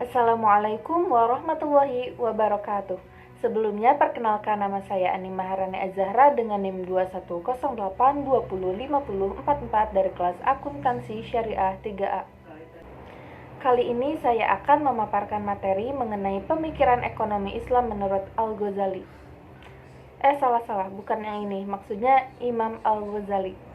Assalamualaikum warahmatullahi wabarakatuh. Sebelumnya perkenalkan, nama saya Ani Maharani Azahra dengan NIM 2108205044 dari kelas Akuntansi Syariah 3A. Kali ini saya akan memaparkan materi mengenai pemikiran ekonomi Islam menurut Al-Ghazali. Salah, bukan yang ini, maksudnya Imam Al-Ghazali.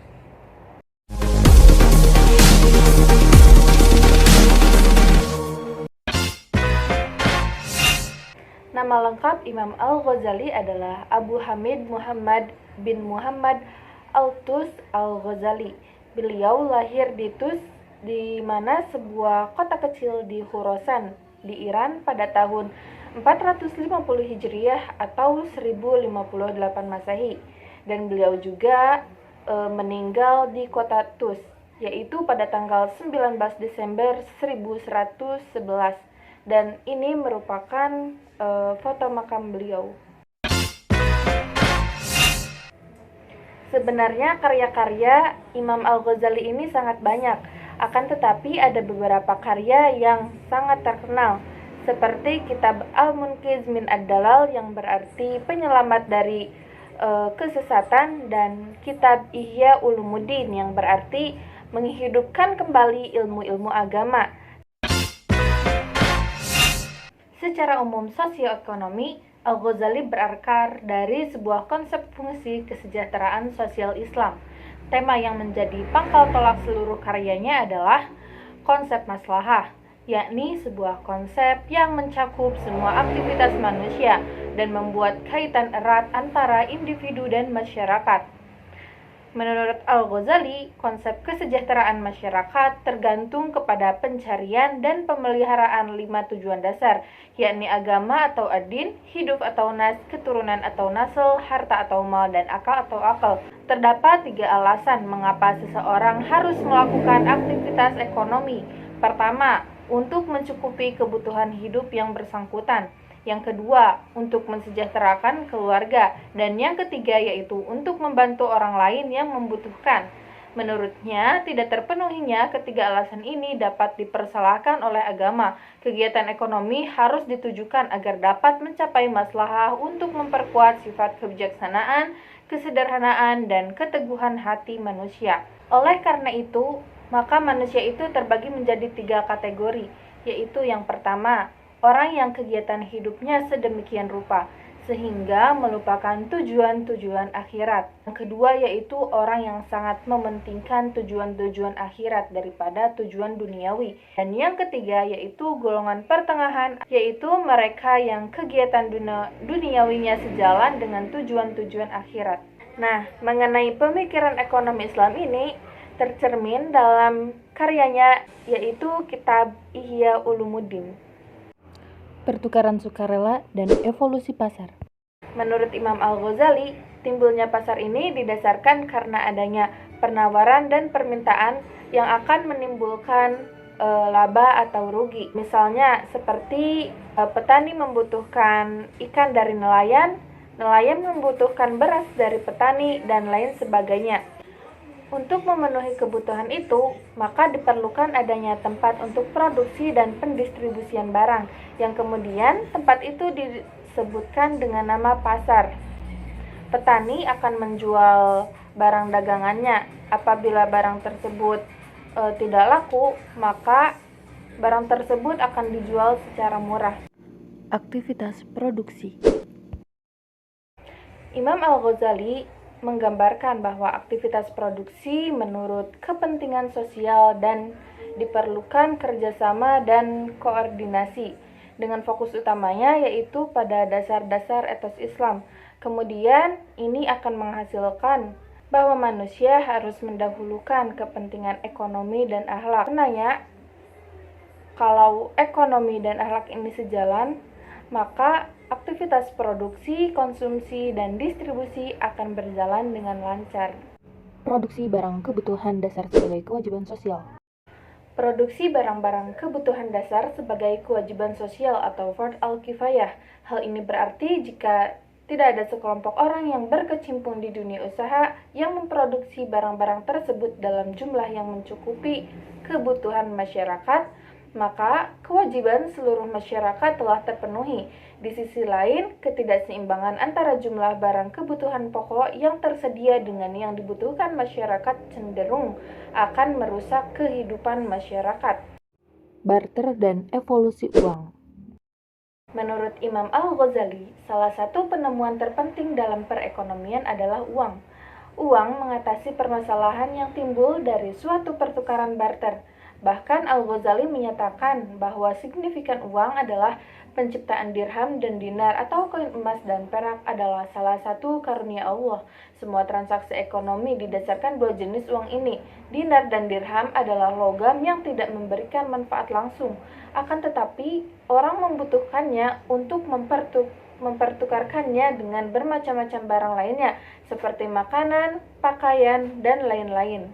Nama lengkap Imam Al-Ghazali adalah Abu Hamid Muhammad bin Muhammad Al-Tus Al-Ghazali. Beliau lahir di Tus, di mana sebuah kota kecil di Khorasan, di Iran pada tahun 450 Hijriah atau 1058 Masehi. Dan beliau juga meninggal di kota Tus, yaitu pada tanggal 19 Desember 1111. Dan ini merupakan foto makam beliau. Sebenarnya karya-karya Imam Al-Ghazali ini sangat banyak, akan tetapi ada beberapa karya yang sangat terkenal, seperti kitab Al-Munqiz min Ad-Dalal yang berarti penyelamat dari kesesatan, dan kitab Ihya Ulumuddin yang berarti menghidupkan kembali ilmu-ilmu agama. Secara umum sosioekonomi, Al-Ghazali berakar dari sebuah konsep fungsi kesejahteraan sosial Islam. Tema yang menjadi pangkal tolak seluruh karyanya adalah konsep maslahah, yakni sebuah konsep yang mencakup semua aktivitas manusia dan membuat kaitan erat antara individu dan masyarakat. Menurut Al-Ghazali, konsep kesejahteraan masyarakat tergantung kepada pencarian dan pemeliharaan 5 tujuan dasar, yakni agama atau ad-din, hidup atau nas, keturunan atau nasl, harta atau mal, dan akal atau akal. Terdapat 3 alasan mengapa seseorang harus melakukan aktivitas ekonomi. Pertama, untuk mencukupi kebutuhan hidup yang bersangkutan. Yang kedua, untuk mensejahterakan keluarga. Dan yang ketiga, yaitu untuk membantu orang lain yang membutuhkan. Menurutnya, tidak terpenuhinya ketiga alasan ini dapat dipersalahkan oleh agama. Kegiatan ekonomi harus ditujukan agar dapat mencapai maslahah untuk memperkuat sifat kebijaksanaan, kesederhanaan, dan keteguhan hati manusia. Oleh karena itu, maka manusia itu terbagi menjadi 3 kategori, yaitu yang pertama, orang yang kegiatan hidupnya sedemikian rupa sehingga melupakan tujuan-tujuan akhirat. Yang kedua yaitu orang yang sangat mementingkan tujuan-tujuan akhirat daripada tujuan duniawi. Dan yang ketiga yaitu golongan pertengahan, yaitu mereka yang kegiatan duniawinya sejalan dengan tujuan-tujuan akhirat. Nah, mengenai pemikiran ekonomi Islam ini tercermin dalam karyanya yaitu kitab Ihya Ulumuddin. Pertukaran sukarela dan evolusi pasar. Menurut Imam Al-Ghazali, timbulnya pasar ini didasarkan karena adanya penawaran dan permintaan yang akan menimbulkan laba atau rugi. Misalnya seperti petani membutuhkan ikan dari nelayan, nelayan membutuhkan beras dari petani, dan lain sebagainya. Untuk memenuhi kebutuhan itu, maka diperlukan adanya tempat untuk produksi dan pendistribusian barang, yang kemudian tempat itu disebutkan dengan nama pasar. Petani akan menjual barang dagangannya. Apabila barang tersebut tidak laku, maka barang tersebut akan dijual secara murah. Aktivitas produksi. Imam Al-Ghazali menggambarkan bahwa aktivitas produksi menurut kepentingan sosial dan diperlukan kerjasama dan koordinasi dengan fokus utamanya yaitu pada dasar-dasar etos Islam. Kemudian ini akan menghasilkan bahwa manusia harus mendahulukan kepentingan ekonomi dan akhlak. Karenanya, kalau ekonomi dan akhlak ini sejalan, maka aktivitas produksi, konsumsi, dan distribusi akan berjalan dengan lancar. Produksi barang kebutuhan dasar sebagai kewajiban sosial. Produksi barang-barang kebutuhan dasar sebagai kewajiban sosial atau fard al-kifayah. Hal ini berarti jika tidak ada sekelompok orang yang berkecimpung di dunia usaha yang memproduksi barang-barang tersebut dalam jumlah yang mencukupi kebutuhan masyarakat, maka kewajiban seluruh masyarakat telah terpenuhi. Di sisi lain, ketidakseimbangan antara jumlah barang kebutuhan pokok yang tersedia dengan yang dibutuhkan masyarakat cenderung akan merusak kehidupan masyarakat. Barter dan evolusi uang. Menurut Imam Al-Ghazali, salah satu penemuan terpenting dalam perekonomian adalah uang. Uang mengatasi permasalahan yang timbul dari suatu pertukaran barter. Bahkan Al-Ghazali menyatakan bahwa signifikan uang adalah penciptaan dirham dan dinar atau koin emas dan perak adalah salah satu karunia Allah. Semua transaksi ekonomi didasarkan dua jenis uang ini. Dinar dan dirham adalah logam yang tidak memberikan manfaat langsung. Akan tetapi, orang membutuhkannya untuk mempertukarkannya dengan bermacam-macam barang lainnya, seperti makanan, pakaian, dan lain-lain.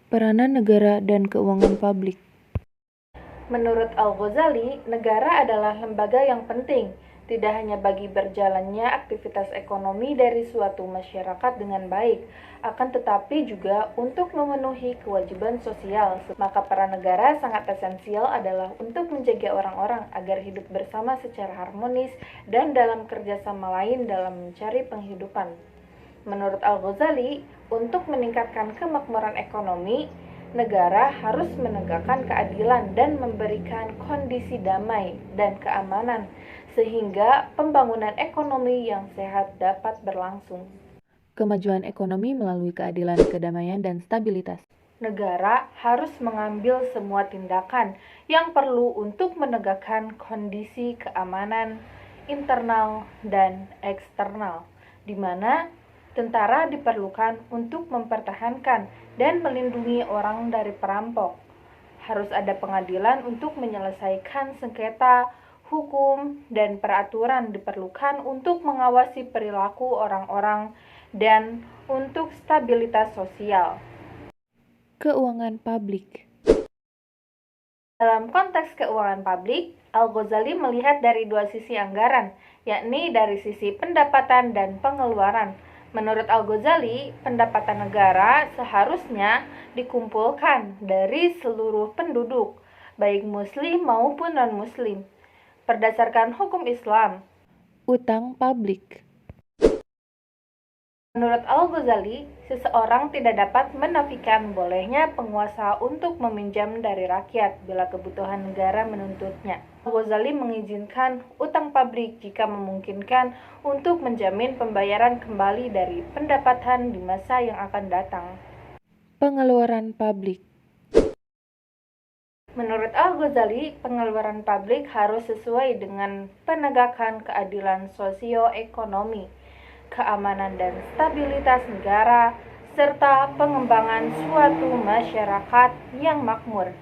Peranan negara dan keuangan publik. Menurut Al-Ghazali, negara adalah lembaga yang penting, tidak hanya bagi berjalannya aktivitas ekonomi dari suatu masyarakat dengan baik, akan tetapi juga untuk memenuhi kewajiban sosial. Maka peran negara sangat esensial adalah untuk menjaga orang-orang agar hidup bersama secara harmonis dan dalam kerjasama lain dalam mencari penghidupan. Menurut Al-Ghazali, untuk meningkatkan kemakmuran ekonomi, negara harus menegakkan keadilan dan memberikan kondisi damai dan keamanan sehingga pembangunan ekonomi yang sehat dapat berlangsung. Kemajuan ekonomi melalui keadilan, kedamaian, dan stabilitas. Negara harus mengambil semua tindakan yang perlu untuk menegakkan kondisi keamanan internal dan eksternal, di mana tentara diperlukan untuk mempertahankan dan melindungi orang dari perampok. Harus ada pengadilan untuk menyelesaikan sengketa, hukum, dan peraturan diperlukan untuk mengawasi perilaku orang-orang dan untuk stabilitas sosial. Keuangan publik. Dalam konteks keuangan publik, Al-Ghazali melihat dari dua sisi anggaran, yakni dari sisi pendapatan dan pengeluaran. Menurut Al-Ghazali, pendapatan negara seharusnya dikumpulkan dari seluruh penduduk, baik muslim maupun non-muslim. Berdasarkan hukum Islam, Utang publik. menurut Al-Ghazali, seseorang tidak dapat menafikan bolehnya penguasa untuk meminjam dari rakyat bila kebutuhan negara menuntutnya. Al-Ghazali mengizinkan utang pabrik jika memungkinkan untuk menjamin pembayaran kembali dari pendapatan di masa yang akan datang. Pengeluaran publik. Menurut Al-Ghazali, pengeluaran publik harus sesuai dengan penegakan keadilan sosioekonomi, keamanan dan stabilitas negara, serta pengembangan suatu masyarakat yang makmur.